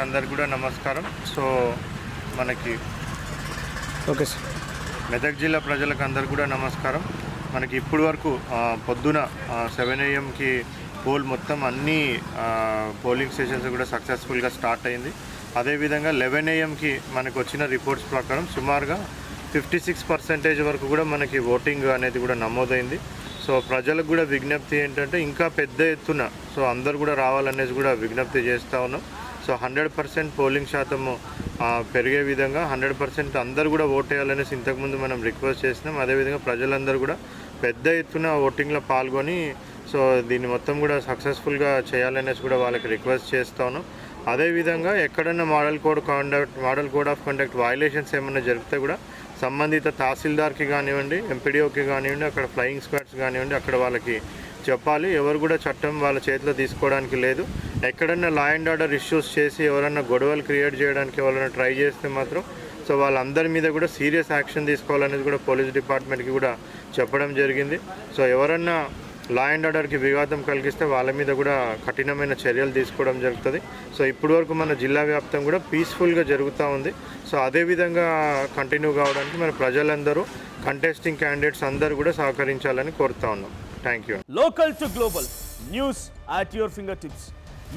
అందరికి కూడా నమస్కారం. సో మనకి ఓకే సార్, మెదక్ జిల్లా ప్రజలకు అందరికి కూడా నమస్కారం. మనకి ఇప్పుడు వరకు పొద్దున 7 AM పోల్ మొత్తం అన్ని పోలింగ్ స్టేషన్స్ కూడా సక్సెస్ఫుల్గా స్టార్ట్ అయింది. అదేవిధంగా 11 AM మనకు వచ్చిన రిపోర్ట్స్ ప్రకారం సుమారుగా 56% వరకు కూడా మనకి ఓటింగ్ అనేది కూడా నమోదైంది. సో ప్రజలకు కూడా విజ్ఞప్తి ఏంటంటే ఇంకా పెద్ద ఎత్తున సో అందరు కూడా రావాలనేసి కూడా విజ్ఞప్తి చేస్తూ ఉన్నాం. సో 100% పోలింగ్ శాతము పెరిగే విధంగా 100% అందరు కూడా ఓట్ వేయాలనేసి ఇంతకుముందు మనం రిక్వెస్ట్ చేసినాం. అదేవిధంగా ప్రజలందరూ కూడా పెద్ద ఎత్తున ఓటింగ్లో పాల్గొని సో దీన్ని మొత్తం కూడా సక్సెస్ఫుల్గా చేయాలనేసి కూడా వాళ్ళకి రిక్వెస్ట్ చేస్తూ ఉన్నాం. అదేవిధంగా ఎక్కడన్నా model code of conduct violations ఏమైనా జరిగితే కూడా సంబంధిత తహసీల్దార్కి కానివ్వండి, ఎంపీడీఓకి కానివ్వండి, అక్కడ ఫ్లయింగ్ స్క్వాడ్స్ కానివ్వండి, అక్కడ వాళ్ళకి చెప్పాలి. ఎవరు కూడా చట్టం వాళ్ళ చేతిలో తీసుకోవడానికి లేదు. ఎక్కడన్నా లా అండ్ ఆర్డర్ ఇష్యూస్ చేసి ఎవరన్నా గొడవలు క్రియేట్ చేయడానికి ఎవరైనా ట్రై చేస్తే మాత్రం సో వాళ్ళందరి మీద కూడా సీరియస్ యాక్షన్ తీసుకోవాలనేది కూడా పోలీస్ డిపార్ట్మెంట్కి కూడా చెప్పడం జరిగింది. సో ఎవరన్నా లా అండ్ ఆర్డర్కి విఘాతం కలిగిస్తే వాళ్ళ మీద కూడా కఠినమైన చర్యలు తీసుకోవడం జరుగుతుంది. సో ఇప్పటి వరకు మన జిల్లా వ్యాప్తం కూడా పీస్ఫుల్గా జరుగుతూ ఉంది. సో అదేవిధంగా కంటిన్యూ కావడానికి మన ప్రజలందరూ కంటెస్టింగ్ క్యాండిడేట్స్ అందరూ కూడా సహకరించాలని కోరుతా ఉన్నాం. Thank you. Local to global news at your finger tips.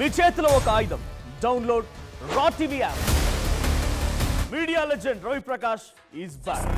మీ చేతిలో ఒక ఆయుధం. Download Raw TV app. Media legend Ravi Prakash is back.